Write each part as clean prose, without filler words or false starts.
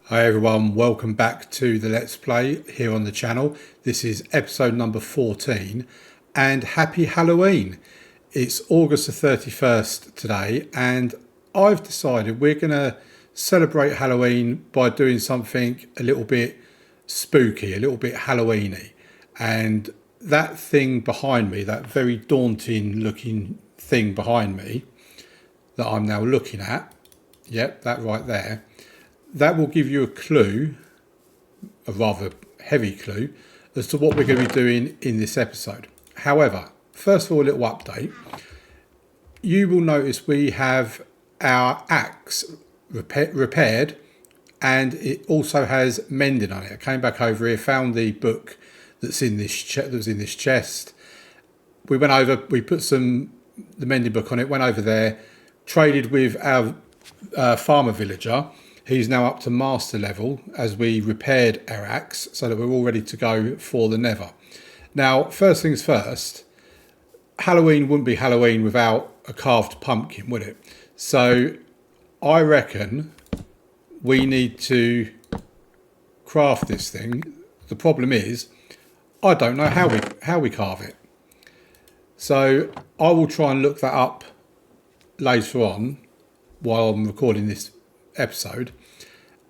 Hi everyone, welcome back to the Let's Play here on the channel. This is episode number 14 and happy Halloween. It's August the 31st today and I've decided we're going to celebrate Halloween by doing something a little bit spooky, a little bit Halloweeny. And that thing behind me, that very daunting looking thing behind me that I'm now looking at, yep, that right there, that will give you a clue, a rather heavy clue, as to what we're going to be doing in this episode. However, first of all, a little update. You will notice we have our axe repaired and it also has mending on it. I came back over here, found the book that's in this chest. We went over, we put the mending book on it, went over there, traded with our farmer villager. He's now up to master level as we repaired our axe so that we're all ready to go for the Nether. Now, first things first, Halloween wouldn't be Halloween without a carved pumpkin, would it? So I reckon we need to craft this thing. The problem is I don't know how we carve it. So I will try and look that up later on while I'm recording this episode,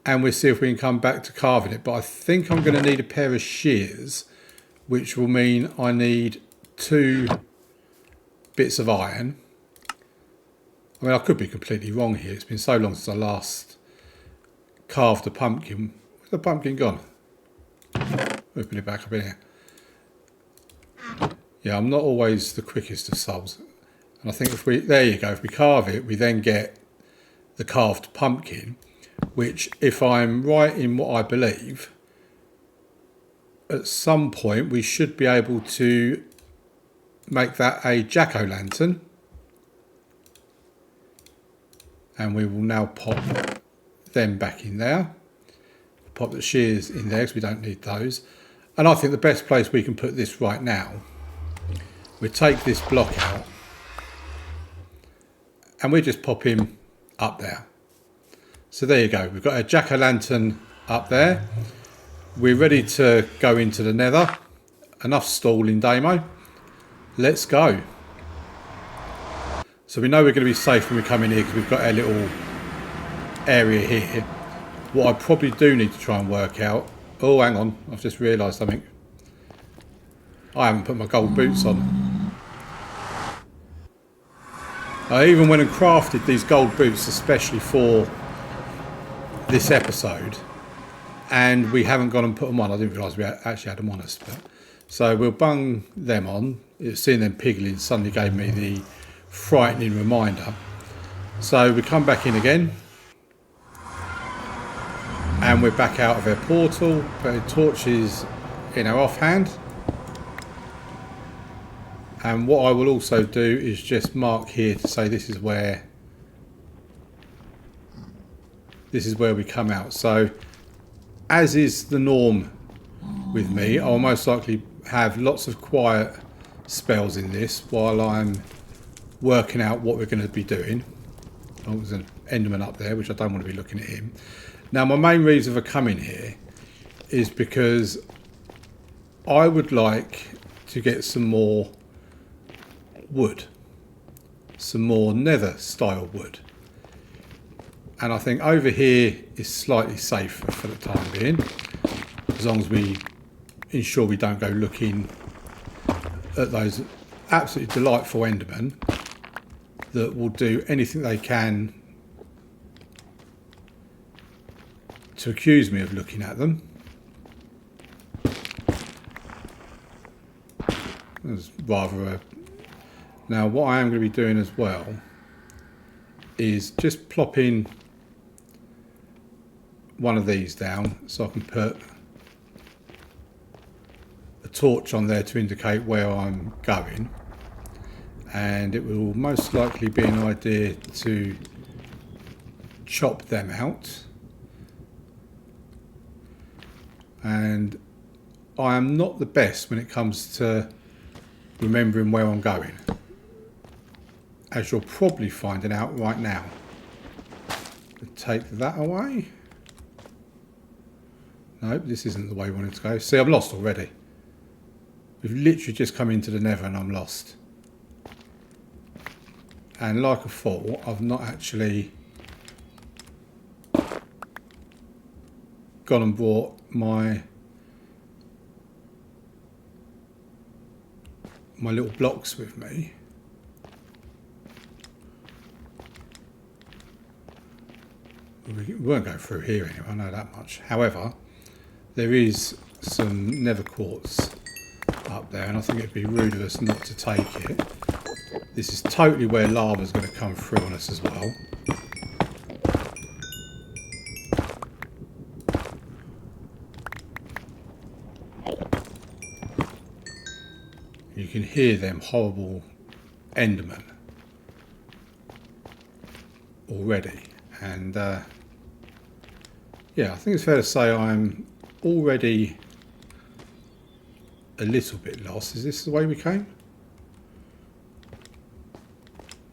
and we'll see if we can come back to carving it. But I think I'm going to need a pair of shears, which will mean I need 2 bits of iron. I mean, I could be completely wrong here. It's been so long since I last carved a pumpkin. Where's the pumpkin gone? Open it back up in here. Yeah, I'm not always the quickest of souls. And I think if we, there you go, if we carve it, we then get the carved pumpkin, which, if I'm right in what I believe, at some point we should be able to make that a jack-o'-lantern. And we will now pop them back in there. Pop the shears in there because we don't need those. And I think the best place we can put this right now, we take this block out and we just pop him up there. So there you go, we've got a jack-o'-lantern up there. We're ready to go into the Nether. Enough stalling, Damo. Let's go. So we know we're going to be safe when we come in here because we've got our little area here. What I probably do need to try and work out, oh hang on, I've just realised something. I haven't put my gold boots on. I even went and crafted these gold boots especially for this episode, and we haven't gone and put them on. I didn't realise we actually had them on us. But, so we'll bung them on. Seeing them piglins suddenly gave me the frightening reminder. So we come back in again, and we're back out of our portal, putting torches in our offhand. And what I will also do is just mark here to say this is where we come out. So, as is the norm with me, I'll most likely have lots of quiet spells in this while I'm working out what we're going to be doing. Oh, there's an Enderman up there, which I don't want to be looking at him. Now, my main reason for coming here is because I would like to get some more wood, some more Nether style wood, and I think over here is slightly safer for the time being, as long as we ensure we don't go looking at those absolutely delightful Endermen that will do anything they can to accuse me of looking at them. That's rather a... Now, what I am going to be doing as well is just plopping one of these down so I can put a torch on there to indicate where I'm going. And it will most likely be an idea to chop them out. And I am not the best when it comes to remembering where I'm going, as you're probably finding out right now. Take that away. No, this isn't the way we wanted to go. See, I'm lost already. We've literally just come into the Nether and I'm lost. And like I thought, I've not actually gone and brought my little blocks with me. We won't go through here anyway, I know that much. However, there is some nether quartz up there, and I think it'd be rude of us not to take it. This is totally where lava's going to come through on us as well. You can hear them horrible Enderman already, and yeah, I think it's fair to say I'm already a little bit lost. Is this the way we came?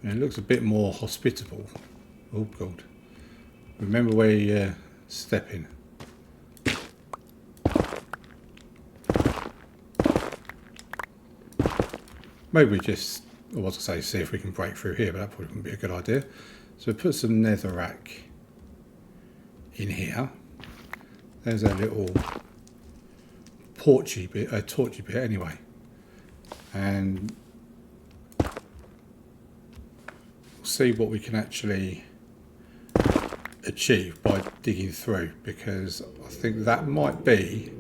It looks a bit more hospitable. Oh god. Remember where you step in. Maybe we just, I was going to say, see if we can break through here, but that probably wouldn't be a good idea. So we put some netherrack in here. There's a little torchy bit anyway. And see what we can actually achieve by digging through, because I think that might be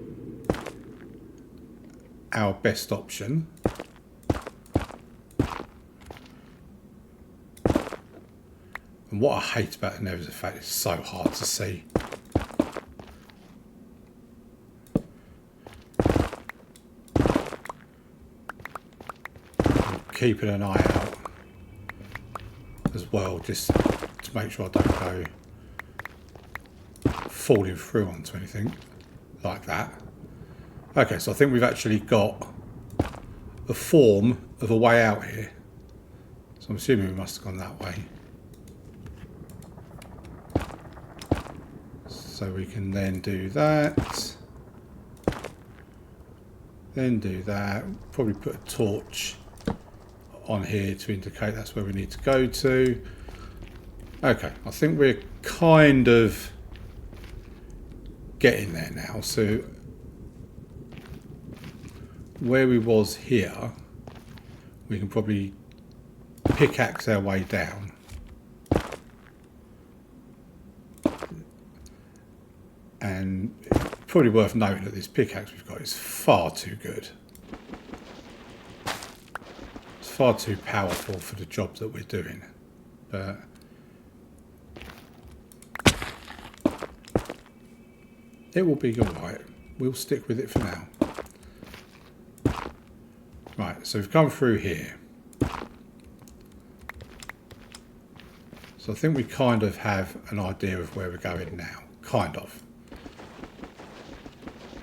our best option. And what I hate about the Nether is the fact it's so hard to see. I'm keeping an eye out as well, just to make sure I don't go falling through onto anything like that. Okay, so I think we've actually got a form of a way out here. So I'm assuming we must have gone that way. So we can then do that. Then do that. Probably put a torch on here to indicate that's where we need to go to. Okay, I think we're kind of getting there now. So where we was here, we can probably pickaxe our way down. And it's probably worth noting that this pickaxe we've got is far too good. Far too powerful for the job that we're doing, but it will be alright. We'll stick with it for now. Right, so we've come through here. So I think we kind of have an idea of where we're going now. Kind of.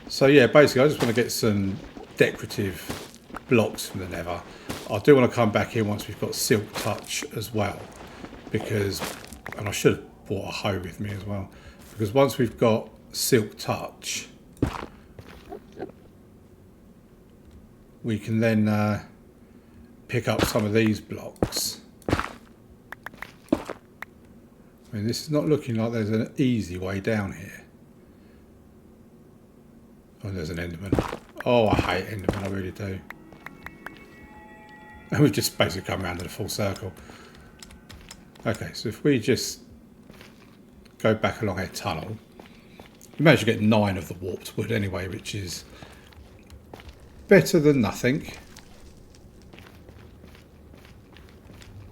So yeah, basically I just want to get some decorative blocks from the Nether. I do want to come back here once we've got Silk Touch as well, because, and I should have brought a hoe with me as well, because once we've got Silk Touch, we can then pick up some of these blocks. I mean, this is not looking like there's an easy way down here. Oh, there's an Enderman. Oh, I hate Enderman, I really do. And we've just basically come around in a full circle. Okay, so if we just go back along a tunnel, we managed to get 9 of the warped wood anyway, which is better than nothing.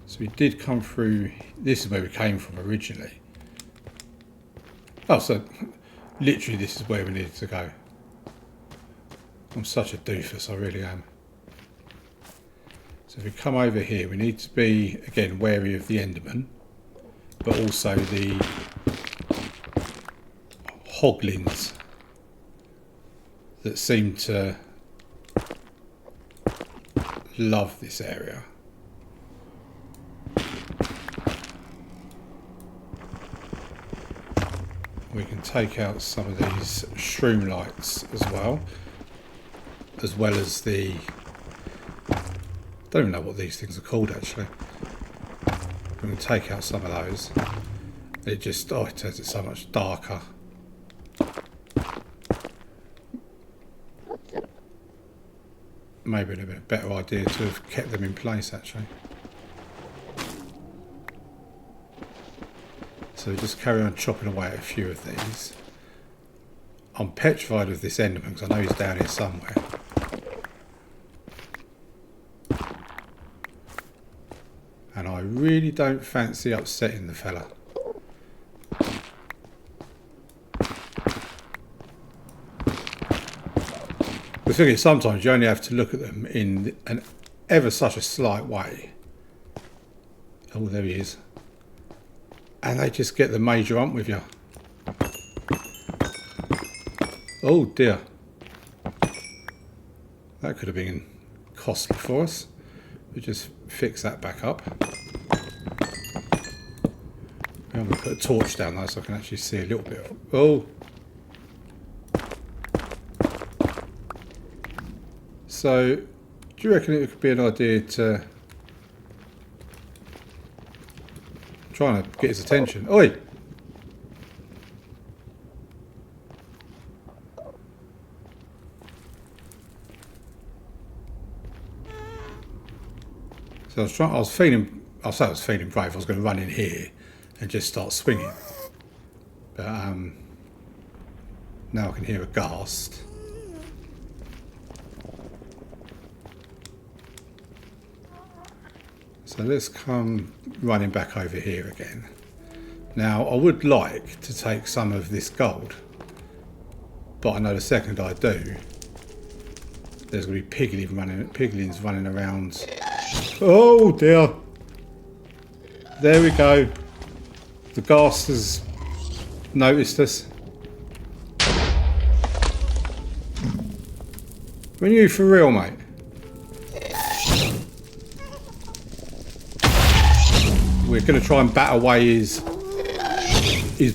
So we did come through, this is where we came from originally. Oh, so literally this is where we needed to go. I'm such a doofus, I really am. So if we come over here, we need to be, again, wary of the Enderman, but also the hoglins that seem to love this area. we can take out some of these shroom lights as well as the, don't even know what these things are called actually. We can take out some of those. It just, it turns it so much darker. Maybe a bit better idea to have kept them in place actually. So just carry on chopping away at a few of these. I'm petrified of this Enderman because I know he's down here somewhere. And I really don't fancy upsetting the fella. The thing is, sometimes you only have to look at them in an ever such a slight way. Oh, there he is. And they just get the major ump with you. Oh dear. That could have been costly for us. We just fix that back up. I'm going to put a torch down there so I can actually see a little bit. Oh. So, do you reckon it could be an idea to trying to get his attention? Oi! So I was feeling brave. I was going to run in here and just start swinging. But now I can hear a ghast. So let's come running back over here again. Now I would like to take some of this gold, but I know the second I do, there's going to be piglins running around. Oh dear! There we go. The ghast has noticed us. When you for real, mate? We're going to try and bat away his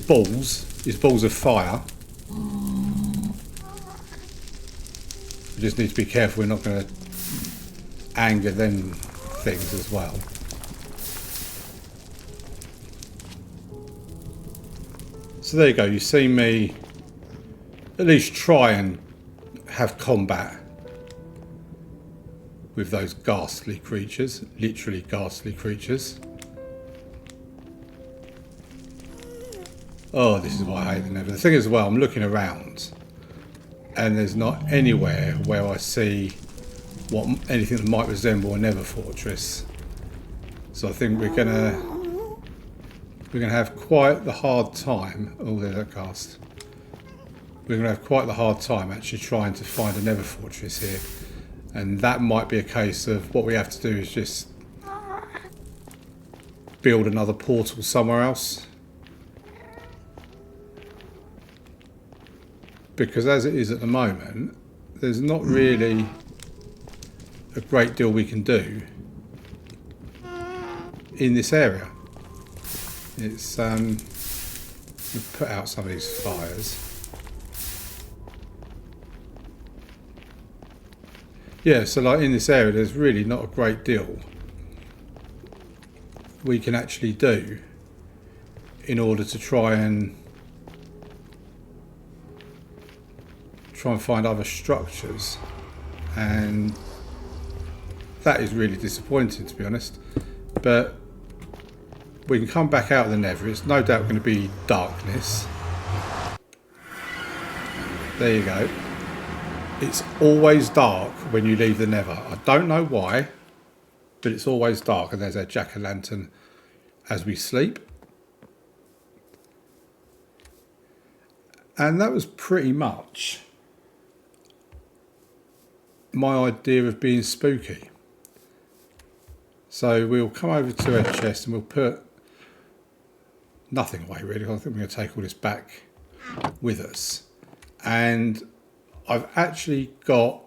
balls of fire. We just need to be careful we're not going to anger them things as well. So there you go, you see me at least try and have combat with those ghastly creatures, literally ghastly creatures. Oh, this is why I hate the Nether. The thing is, well, I'm looking around and there's not anywhere where I see anything that might resemble a Nether fortress. So I think we're gonna have quite the hard time. Oh, there's that ghast. We're gonna have quite the hard time actually trying to find a Nether fortress here, and that might be a case of what we have to do is just build another portal somewhere else. Because as it is at the moment, there's not really a great deal we can do in this area. It's we'll put out some of these fires. Yeah, so like in this area, there's really not a great deal we can actually do in order to try and find other structures, and that is really disappointing, to be honest. But we can come back out of the Nether. It's no doubt going to be darkness. There you go. It's always dark when you leave the Nether. I don't know why, but it's always dark. And there's our jack-o'-lantern as we sleep. And that was pretty much my idea of being spooky. So we'll come over to our chest and we'll put nothing away really. I think we're going to take all this back with us. And I've actually got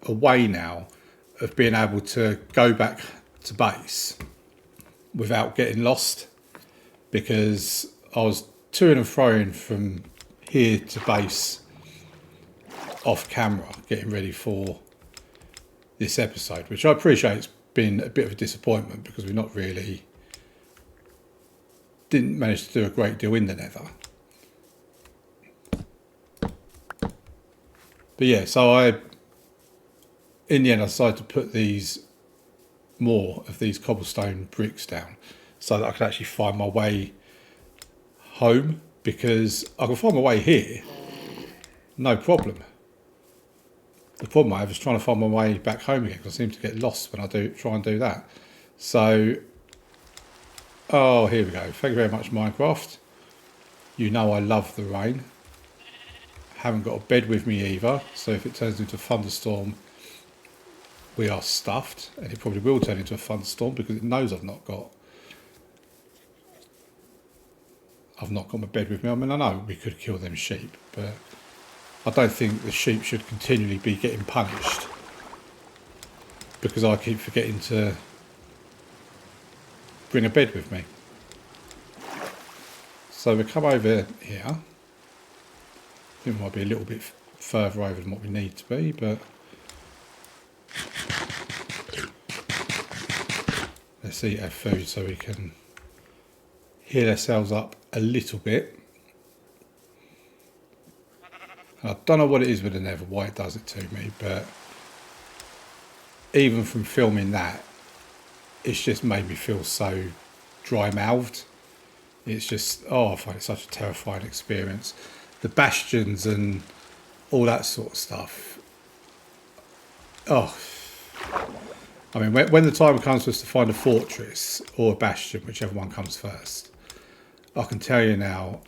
a way now of being able to go back to base without getting lost, because I was to and froing from here to base off camera, getting ready for this episode, which I appreciate. It's been a bit of a disappointment because we didn't manage to do a great deal in the Nether. But yeah, so in the end I decided to put more of these cobblestone bricks down so that I could actually find my way home, because I can find my way here, no problem. The problem I have is trying to find my way back home again, because I seem to get lost when I try and do that. So, oh, here we go. Thank you very much, Minecraft. You know I love the rain. Haven't got a bed with me either, so if it turns into a thunderstorm, we are stuffed. And it probably will turn into a thunderstorm because it knows I've not got my bed with me. I mean, I know we could kill them sheep, but I don't think the sheep should continually be getting punished because I keep forgetting to bring a bed with me. So we come over here. I think we might be a little bit further over than what we need to be, but let's eat our food so we can heal ourselves up a little bit. I don't know what it is with the Nether, why it does it to me, but even from filming that, it's just made me feel so dry-mouthed. It's just, I find it such a terrifying experience. The bastions and all that sort of stuff. I mean, when the time comes for us to find a fortress or a bastion, whichever one comes first, I can tell you now,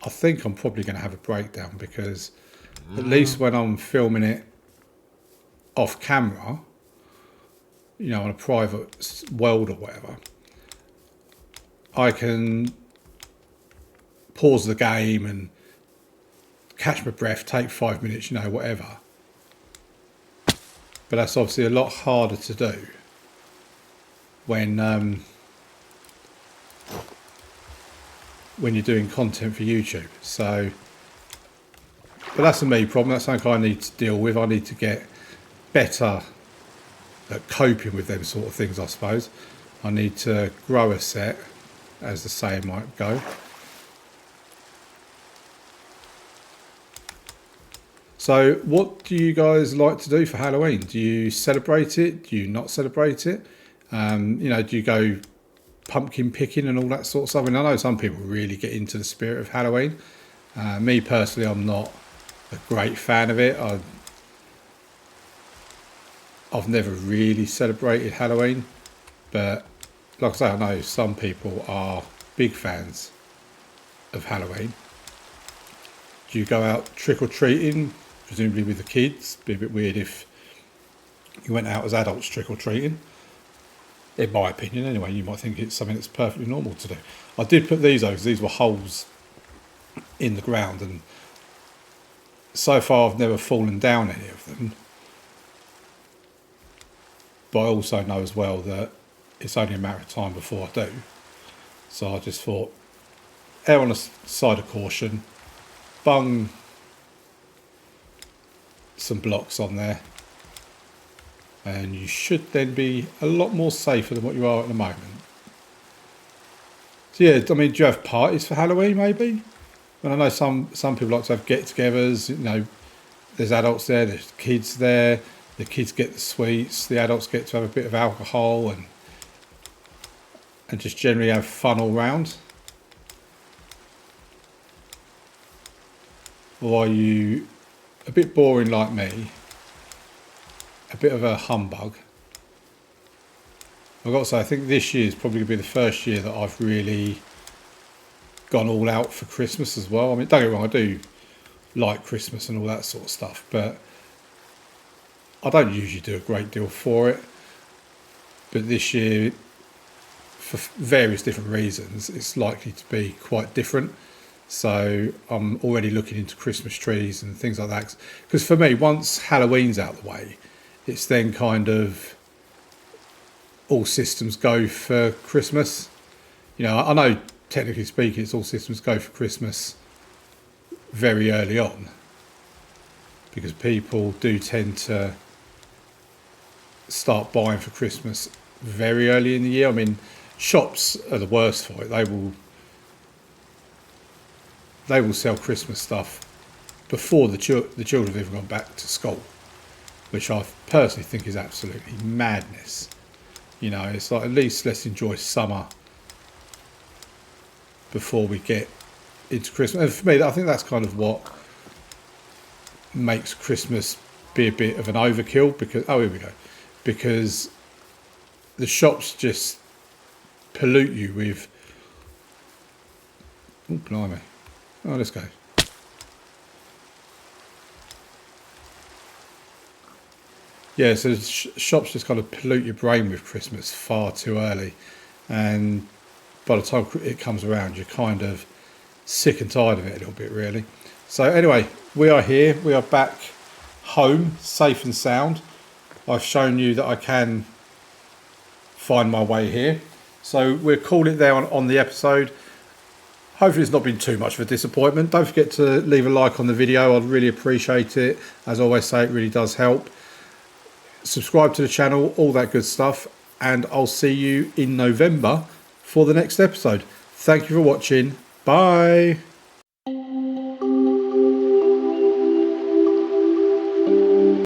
I think I'm probably going to have a breakdown, because at least when I'm filming it off camera, you know, on a private world or whatever, I can pause the game and catch my breath, take 5 minutes, you know, whatever. But that's obviously a lot harder to do when you're doing content for YouTube. So, but that's a me problem. That's something I need to deal with. I need to get better at coping with them sort of things, I suppose. I need to grow a set, as the saying might go. So what do you guys like to do for Halloween? Do you celebrate it? Do you not celebrate it? You know, do you go pumpkin picking and all that sort of stuff? I mean, I know some people really get into the spirit of Halloween. Me personally, I'm not a great fan of it. I've never really celebrated Halloween, but like I say, I know some people are big fans of Halloween. Do you go out trick-or-treating, presumably with the kids? It'd be a bit weird if you went out as adults trick-or-treating. In my opinion, anyway, you might think it's something that's perfectly normal to do. I did put these over because these were holes in the ground, and so far I've never fallen down any of them. But I also know as well that it's only a matter of time before I do. So I just thought, err on the side of caution, bung some blocks on there, and you should then be a lot more safer than what you are at the moment. So yeah, I mean, do you have parties for Halloween maybe? And I know some people like to have get-togethers. You know, there's adults there, there's kids there. The kids get the sweets, the adults get to have a bit of alcohol and just generally have fun all round. Or are you a bit boring like me, a bit of a humbug? I've got to say, I think this year is probably going to be the first year that I've really gone all out for Christmas as well. I mean, don't get me wrong, I do like Christmas and all that sort of stuff, but I don't usually do a great deal for it. But this year, for various different reasons, it's likely to be quite different. So I'm already looking into Christmas trees and things like that. Because for me, once Halloween's out of the way, it's then kind of all systems go for Christmas. You know, I know technically speaking, it's all systems go for Christmas very early on, because people do tend to start buying for Christmas very early in the year. I mean, shops are the worst for it. They will sell Christmas stuff before the children have even gone back to school, which I personally think is absolutely madness. You know, it's like, at least let's enjoy summer before we get into Christmas. And for me, I think that's kind of what makes Christmas be a bit of an overkill, because, oh, here we go, because the shops just pollute you with, oh, blimey, oh, let's go. Yeah, so shops just kind of pollute your brain with Christmas far too early, and by the time it comes around, you're kind of sick and tired of it a little bit, really. So anyway, we are here. We are back home, safe and sound. I've shown you that I can find my way here. So we'll call it there on the episode. Hopefully it's not been too much of a disappointment. Don't forget to leave a like on the video. I'd really appreciate it. As I always say, it really does help. Subscribe to the channel, all that good stuff. And I'll see you in November for the next episode. Thank you for watching. Bye.